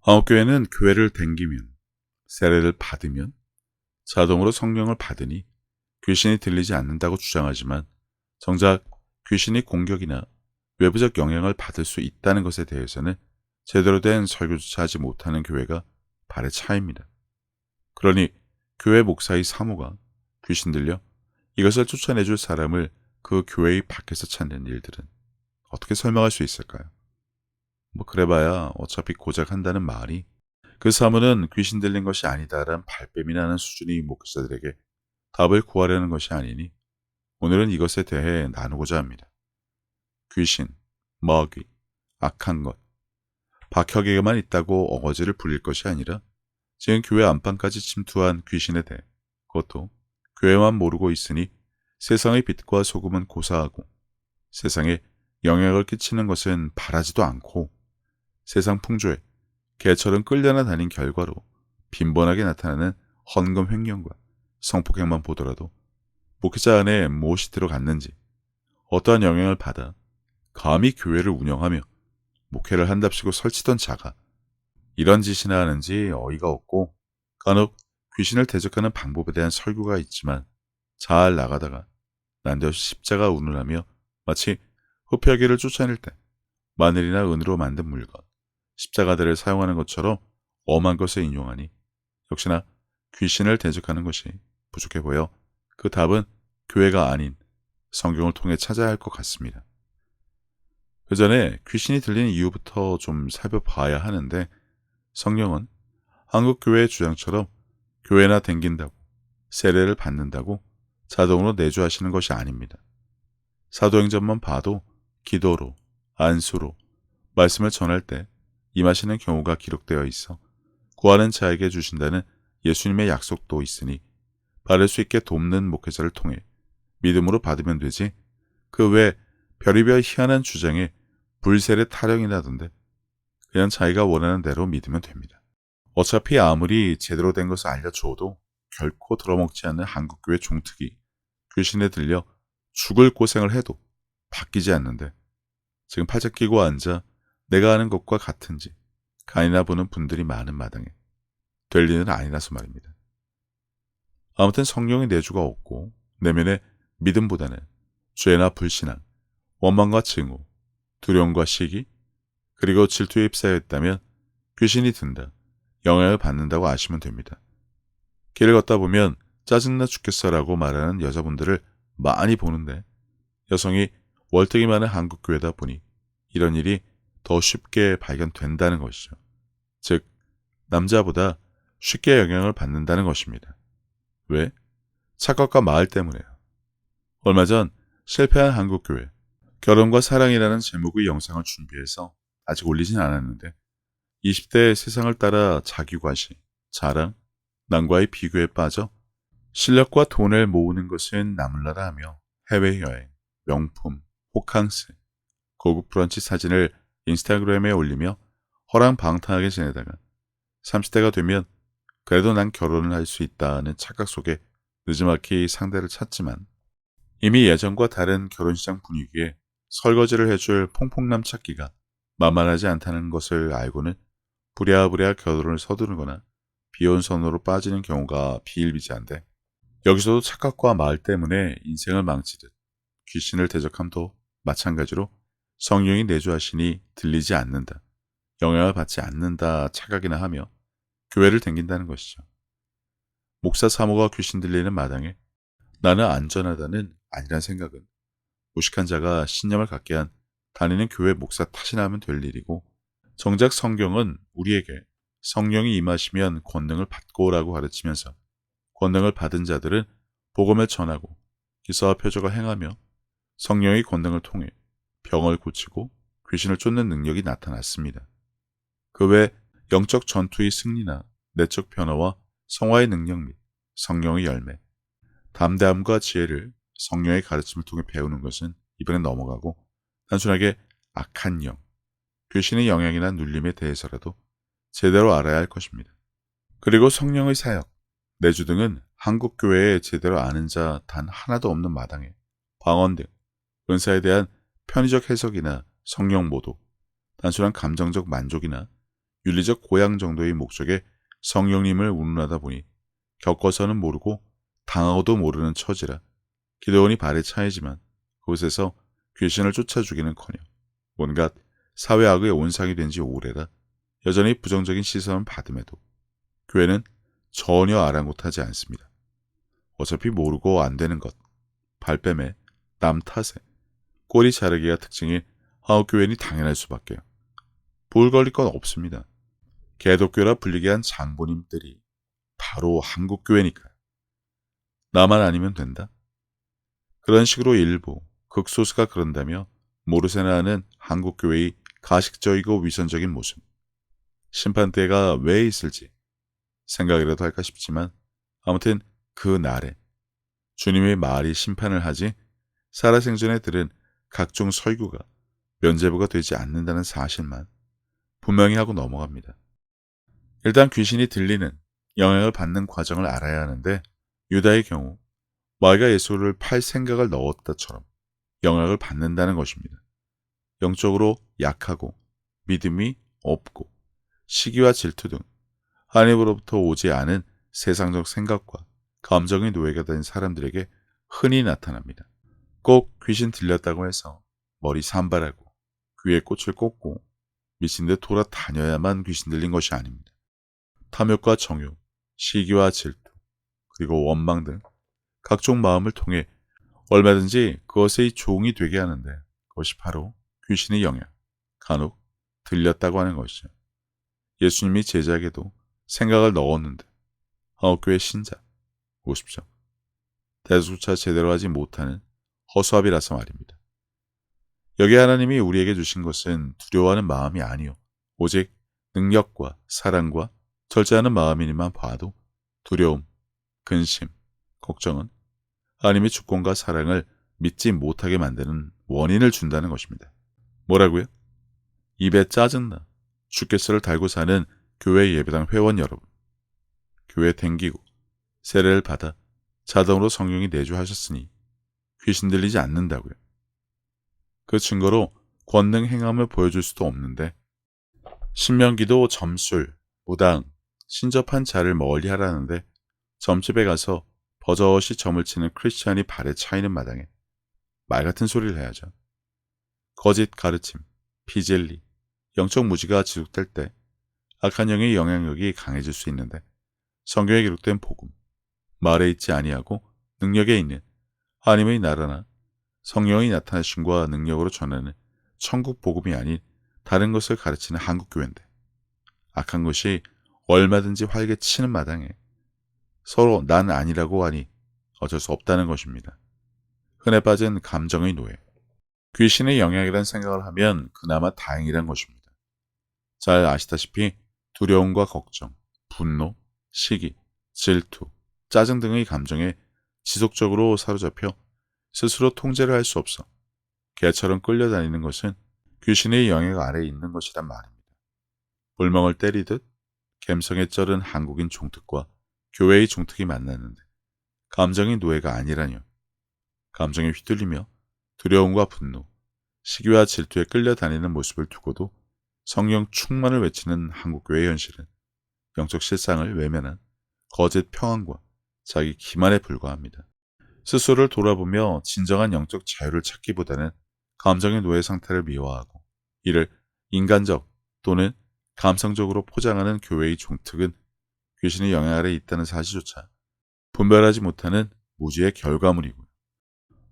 한국교회는 교회를 댕기면, 세례를 받으면 자동으로 성령을 받으니 귀신이 들리지 않는다고 주장하지만 정작 귀신이 공격이나 외부적 영향을 받을 수 있다는 것에 대해서는 제대로 된 설교조차 하지 못하는 교회가 발의 차이입니다. 그러니 교회 목사의 사모가 귀신 들려 이것을 쫓아내줄 사람을 그 교회의 밖에서 찾는 일들은 어떻게 설명할 수 있을까요? 뭐 그래봐야 어차피 고작 한다는 말이 그 사모는 귀신 들린 것이 아니다라는 발뺌이 나는 수준의 목사들에게 답을 구하려는 것이 아니니 오늘은 이것에 대해 나누고자 합니다. 귀신, 먹이, 악한 것, 박혁에게만 있다고 어거지를 부릴 것이 아니라 지금 교회 안방까지 침투한 귀신에 대해 그것도 교회만 모르고 있으니 세상의 빛과 소금은 고사하고 세상에 영향을 끼치는 것은 바라지도 않고 세상 풍조에 개처럼 끌려나 다닌 결과로 빈번하게 나타나는 헌금 횡령과 성폭행만 보더라도 목회자 안에 무엇이 들어갔는지 어떠한 영향을 받아 감히 교회를 운영하며 목회를 한답시고 설치던 자가 이런 짓이나 하는지 어이가 없고 간혹 귀신을 대적하는 방법에 대한 설교가 있지만 잘 나가다가 난데없이 십자가 운운하며 마치 흡혈귀를 쫓아낼 때 마늘이나 은으로 만든 물건, 십자가들을 사용하는 것처럼 엄한 것을 인용하니 역시나 귀신을 대적하는 것이 부족해 보여 그 답은 교회가 아닌 성경을 통해 찾아야 할 것 같습니다. 그 전에 귀신이 들리는 이유부터 좀 살펴봐야 하는데 성령은 한국교회의 주장처럼 교회나 댕긴다고 세례를 받는다고 자동으로 내주하시는 것이 아닙니다. 사도행전만 봐도 기도로, 안수로, 말씀을 전할 때 임하시는 경우가 기록되어 있어 구하는 자에게 주신다는 예수님의 약속도 있으니 바를 수 있게 돕는 목회자를 통해 믿음으로 받으면 되지 그 외 별의별 희한한 주장에 불세례 타령이라던데 그냥 자기가 원하는 대로 믿으면 됩니다. 어차피 아무리 제대로 된 것을 알려줘도 결코 들어먹지 않는 한국교회 종특이 귀신에 들려 죽을 고생을 해도 바뀌지 않는데 지금 팔짱 끼고 앉아 내가 아는 것과 같은지 간이나 보는 분들이 많은 마당에 될 일은 아니라서 말입니다. 아무튼 성령의 내주가 없고 내면의 믿음보다는 죄나 불신앙, 원망과 증오, 두려움과 시기, 그리고 질투에 휩싸여 있다면 귀신이 든다, 영향을 받는다고 아시면 됩니다. 길을 걷다 보면 짜증나 죽겠어라고 말하는 여자분들을 많이 보는데 여성이 월등히 많은 한국교회다 보니 이런 일이 더 쉽게 발견된다는 것이죠. 즉, 남자보다 쉽게 영향을 받는다는 것입니다. 왜? 착각과 마을 때문에요. 얼마 전 실패한 한국교회 결혼과 사랑이라는 제목의 영상을 준비해서 아직 올리진 않았는데 20대의 세상을 따라 자기과시, 자랑, 남과의 비교에 빠져 실력과 돈을 모으는 것은 나물나라 하며 해외여행, 명품, 호캉스, 고급 브런치 사진을 인스타그램에 올리며 허랑방탕하게 지내다가 30대가 되면 그래도 난 결혼을 할 수 있다는 착각 속에 느지막이 상대를 찾지만 이미 예전과 다른 결혼시장 분위기에 설거지를 해줄 퐁퐁남 찾기가 만만하지 않다는 것을 알고는 부랴부랴 결혼을 서두르거나 비혼선으로 빠지는 경우가 비일비재한데 여기서도 착각과 마을 때문에 인생을 망치듯 귀신을 대적함도 마찬가지로 성령이 내주하시니 들리지 않는다, 영향을 받지 않는다 착각이나 하며 교회를 댕긴다는 것이죠. 목사 사모가 귀신 들리는 마당에 나는 안전하다는 아니란 생각은 무식한 자가 신념을 갖게 한 다니는 교회 목사 탓이나 하면 될 일이고 정작 성경은 우리에게 성령이 임하시면 권능을 받고 오라고 가르치면서 권능을 받은 자들은 복음을 전하고 기사와 표적을 행하며 성령의 권능을 통해 병을 고치고 귀신을 쫓는 능력이 나타났습니다. 그 외 영적 전투의 승리나 내적 변화와 성화의 능력 및 성령의 열매, 담대함과 지혜를 성령의 가르침을 통해 배우는 것은 이번에 넘어가고 단순하게 악한 영, 귀신의 영향이나 눌림에 대해서라도 제대로 알아야 할 것입니다. 그리고 성령의 사역, 내주 등은 한국교회에 제대로 아는 자 단 하나도 없는 마당에 방언 등 은사에 대한 편의적 해석이나 성령 모독, 단순한 감정적 만족이나 윤리적 고양 정도의 목적에 성령님을 운운하다 보니 겪어서는 모르고 당하고도 모르는 처지라 기도원이 발에 차이지만 그곳에서 귀신을 쫓아주기는커녕 온갖 사회악의 온상이 된 지 오래라 여전히 부정적인 시선을 받음에도 교회는 전혀 아랑곳하지 않습니다. 어차피 모르고 안 되는 것, 발뺌에 남 탓에 꼬리 자르기가 특징인 한국교회니 당연할 수밖에요. 볼 걸릴 건 없습니다. 개독교라 불리게 한 장보님들이 바로 한국교회니까요. 나만 아니면 된다? 그런 식으로 일부, 극소수가 그런다며 모르쇠나 하는 한국교회의 가식적이고 위선적인 모습. 심판대가 왜 있을지 생각이라도 할까 싶지만 아무튼 그 날에 주님의 말이 심판을 하지 살아생전에 들은 각종 설교가 면죄부가 되지 않는다는 사실만 분명히 하고 넘어갑니다. 일단 귀신이 들리는, 영향을 받는 과정을 알아야 하는데 유다의 경우 마귀가 예수를 팔 생각을 넣었다처럼 영향을 받는다는 것입니다. 영적으로 약하고 믿음이 없고 시기와 질투 등 하나님으로부터 오지 않은 세상적 생각과 감정의 노예가 된 사람들에게 흔히 나타납니다. 꼭 귀신 들렸다고 해서 머리 산발하고 귀에 꽃을 꽂고 미친 듯 돌아다녀야만 귀신 들린 것이 아닙니다. 탐욕과 정욕, 시기와 질투, 그리고 원망 등 각종 마음을 통해 얼마든지 그것의 종이 되게 하는데 그것이 바로 귀신의 영향, 간혹 들렸다고 하는 것이죠. 예수님이 제자에게도 생각을 넣었는데 한국교회 신자 보십시오. 대수조차 제대로 하지 못하는 허수아비라서 말입니다. 여기에 하나님이 우리에게 주신 것은 두려워하는 마음이 아니요 오직 능력과 사랑과 절제하는 마음이니만 봐도 두려움, 근심, 걱정은 하나님의 주권과 사랑을 믿지 못하게 만드는 원인을 준다는 것입니다. 뭐라고요? 입에 짜증나 주께서를 달고 사는 교회 예배당 회원 여러분, 교회 댕기고 세례를 받아 자동으로 성령이 내주하셨으니 귀신 들리지 않는다고요. 그 증거로 권능 행함을 보여줄 수도 없는데 신명기도 점술, 무당, 신접한 자를 멀리 하라는데 점집에 가서 버젓이 점을 치는 크리스찬이 발에 차이는 마당에 말 같은 소리를 해야죠. 거짓 가르침, 피젤리, 영적 무지가 지속될 때 악한 영의 영향력이 강해질 수 있는데 성경에 기록된 복음, 말에 있지 아니하고 능력에 있는 하나님의 나라나 성령의 나타나심과 능력으로 전하는 천국 복음이 아닌 다른 것을 가르치는 한국교회인데 악한 것이 얼마든지 활개 치는 마당에 서로 난 아니라고 하니 어쩔 수 없다는 것입니다. 흔해 빠진 감정의 노예. 귀신의 영향이란 생각을 하면 그나마 다행이란 것입니다. 잘 아시다시피 두려움과 걱정, 분노, 시기, 질투, 짜증 등의 감정에 지속적으로 사로잡혀 스스로 통제를 할 수 없어 개처럼 끌려다니는 것은 귀신의 영향 아래에 있는 것이란 말입니다. 불멍을 때리듯 갬성에 쩔은 한국인 종특과 교회의 종특이 만났는데 감정의 노예가 아니라뇨. 감정에 휘둘리며 두려움과 분노, 시기와 질투에 끌려다니는 모습을 두고도 성령 충만을 외치는 한국교회의 현실은 영적 실상을 외면한 거짓 평안과 자기 기만에 불과합니다. 스스로를 돌아보며 진정한 영적 자유를 찾기보다는 감정의 노예 상태를 미화하고 이를 인간적 또는 감성적으로 포장하는 교회의 종특은 귀신의 영향 아래에 있다는 사실조차 분별하지 못하는 무지의 결과물이고요.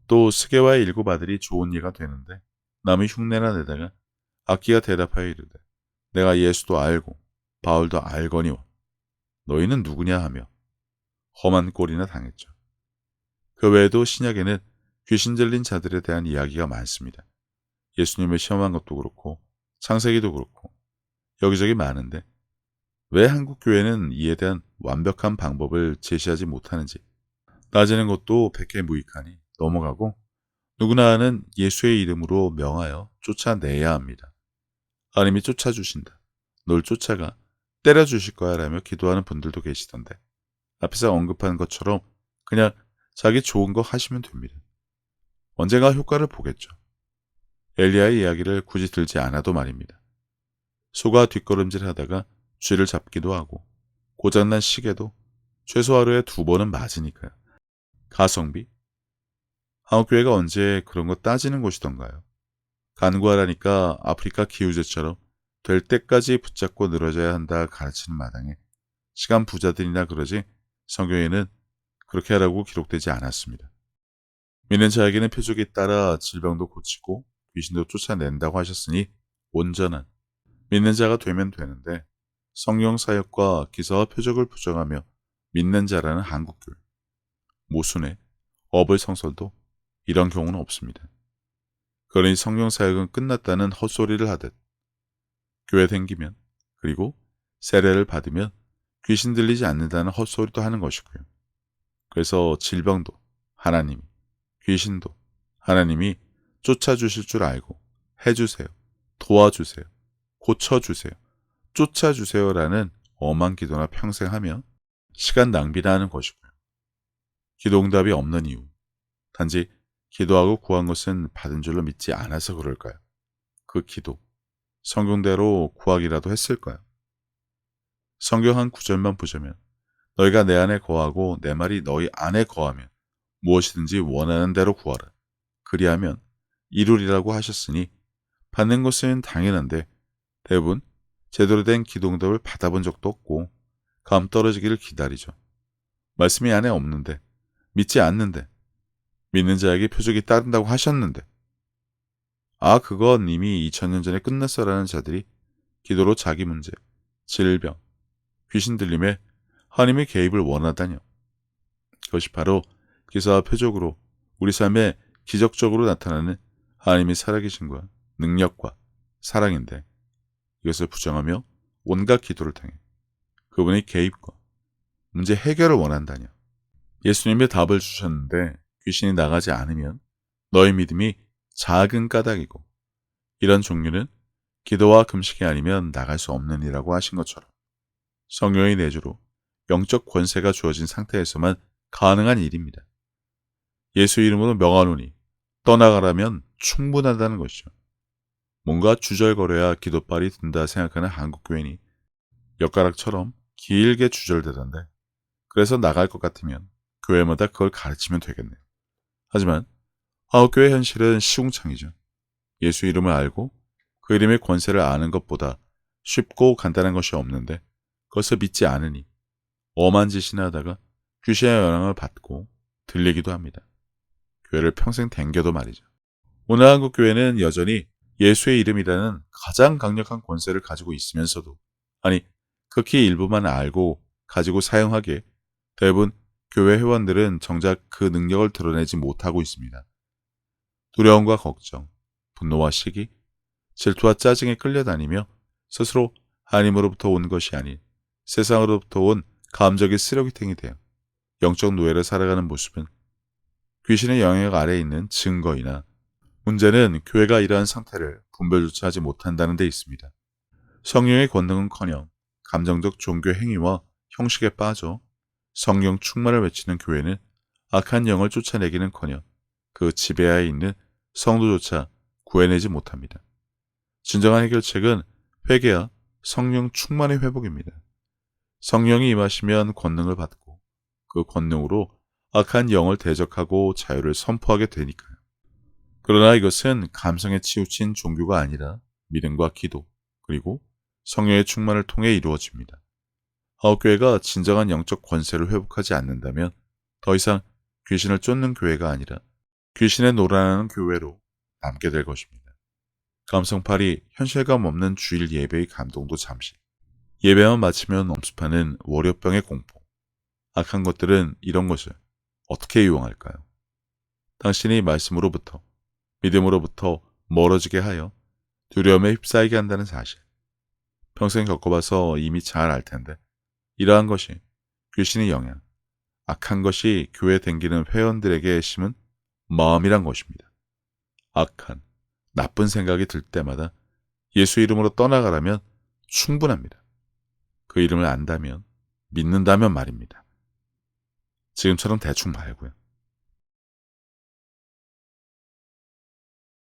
또 스게와의 일곱 아들이 좋은 예가 되는데 남의 흉내나 내다가 악기가 대답하여 이르되 내가 예수도 알고 바울도 알거니와 너희는 누구냐 하며 험한 꼴이나 당했죠. 그 외에도 신약에는 귀신 들린 자들에 대한 이야기가 많습니다. 예수님을 시험한 것도 그렇고 창세기도 그렇고 여기저기 많은데 왜 한국교회는 이에 대한 완벽한 방법을 제시하지 못하는지 따지는 것도 백해무익하니 넘어가고 누구나 아는 예수의 이름으로 명하여 쫓아내야 합니다. 하나님이 쫓아주신다. 널 쫓아가 때려주실 거야 라며 기도하는 분들도 계시던데 앞에서 언급한 것처럼 그냥 자기 좋은 거 하시면 됩니다. 언젠가 효과를 보겠죠. 엘리야의 이야기를 굳이 들지 않아도 말입니다. 소가 뒷걸음질하다가 쥐를 잡기도 하고 고장난 시계도 최소 하루에 2번은 맞으니까요. 가성비? 한국교회가 언제 그런 거 따지는 곳이던가요? 간구하라니까 아프리카 기우제처럼 될 때까지 붙잡고 늘어져야 한다 가르치는 마당에 시간 부자들이나 그러지 성경에는 그렇게 하라고 기록되지 않았습니다. 믿는 자에게는 표적이 따라 질병도 고치고 귀신도 쫓아낸다고 하셨으니 온전한 믿는 자가 되면 되는데 성령 사역과 기사와 표적을 부정하며 믿는 자라는 한국교회, 모순의 어불성설도 이런 경우는 없습니다. 그러니 성령 사역은 끝났다는 헛소리를 하듯 교회 댕기면 그리고 세례를 받으면 귀신 들리지 않는다는 헛소리도 하는 것이고요. 그래서 질병도 하나님이, 귀신도 하나님이 쫓아주실 줄 알고 해주세요, 도와주세요, 고쳐주세요, 쫓아주세요라는 엄한 기도나 평생 하며 시간 낭비나 하는 것이고요. 기도응답이 없는 이유, 단지 기도하고 구한 것은 받은 줄로 믿지 않아서 그럴까요? 그 기도, 성경대로 구하기라도 했을까요? 성경 한 구절만 보자면 너희가 내 안에 거하고 내 말이 너희 안에 거하면 무엇이든지 원하는 대로 구하라. 그리하면 이루리라고 하셨으니 받는 것은 당연한데 대부분 제대로 된 기도응답을 받아본 적도 없고 감 떨어지기를 기다리죠. 말씀이 안에 없는데, 믿지 않는데, 믿는 자에게 표적이 따른다고 하셨는데 그건 이미 2000년 전에 끝났어라는 자들이 기도로 자기 문제, 질병, 귀신 들림에 하나님의 개입을 원하다뇨. 그것이 바로 기사와 표적으로 우리 삶에 기적적으로 나타나는 하나님의 살아계심과 능력과 사랑인데 이것을 부정하며 온갖 기도를 통해 그분의 개입과 문제 해결을 원한다뇨. 예수님의 답을 주셨는데 귀신이 나가지 않으면 너의 믿음이 작은 까닭이고 이런 종류는 기도와 금식이 아니면 나갈 수 없는 이라고 하신 것처럼 성령의 내주로 영적 권세가 주어진 상태에서만 가능한 일입니다. 예수 이름으로 명하노니 떠나가라면 충분하다는 것이죠. 뭔가 주절거려야 기도빨이 든다 생각하는 한국교회니 엿가락처럼 길게 주절되던데 그래서 나갈 것 같으면 교회마다 그걸 가르치면 되겠네요. 하지만 한국교회 현실은 시궁창이죠. 예수 이름을 알고 그 이름의 권세를 아는 것보다 쉽고 간단한 것이 없는데 그것을 믿지 않으니 엄한 짓이나 하다가 귀신의 영향을 받고 들리기도 합니다. 교회를 평생 댕겨도 말이죠. 오늘 한국교회는 여전히 예수의 이름이라는 가장 강력한 권세를 가지고 있으면서도 극히 일부만 알고 가지고 사용하기에 대부분 교회 회원들은 정작 그 능력을 드러내지 못하고 있습니다. 두려움과 걱정, 분노와 시기, 질투와 짜증에 끌려다니며 스스로 하나님으로부터 온 것이 아닌 세상으로부터 온 감정의 쓰레기탱이 되어 영적 노예를 살아가는 모습은 귀신의 영향 아래에 있는 증거이나 문제는 교회가 이러한 상태를 분별조차 하지 못한다는 데 있습니다. 성령의 권능은커녕 감정적 종교 행위와 형식에 빠져 성령 충만을 외치는 교회는 악한 영을 쫓아내기는커녕 그 지배하에 있는 성도조차 구해내지 못합니다. 진정한 해결책은 회개와 성령 충만의 회복입니다. 성령이 임하시면 권능을 받고 그 권능으로 악한 영을 대적하고 자유를 선포하게 되니까요. 그러나 이것은 감성에 치우친 종교가 아니라 믿음과 기도 그리고 성령의 충만을 통해 이루어집니다. 한국교회가 진정한 영적 권세를 회복하지 않는다면 더 이상 귀신을 쫓는 교회가 아니라 귀신에 놀아나는 교회로 남게 될 것입니다. 감성팔이 현실감 없는 주일 예배의 감동도 잠시, 예배만 마치면 엄습하는 월요병의 공포, 악한 것들은 이런 것을 어떻게 이용할까요? 당신이 말씀으로부터, 믿음으로부터 멀어지게 하여 두려움에 휩싸이게 한다는 사실. 평생 겪어봐서 이미 잘 알 텐데 이러한 것이 귀신의 영향, 악한 것이 교회 댕기는 회원들에게 심은 마음이란 것입니다. 악한, 나쁜 생각이 들 때마다 예수 이름으로 떠나가라면 충분합니다. 그 이름을 안다면, 믿는다면 말입니다. 지금처럼 대충 말고요.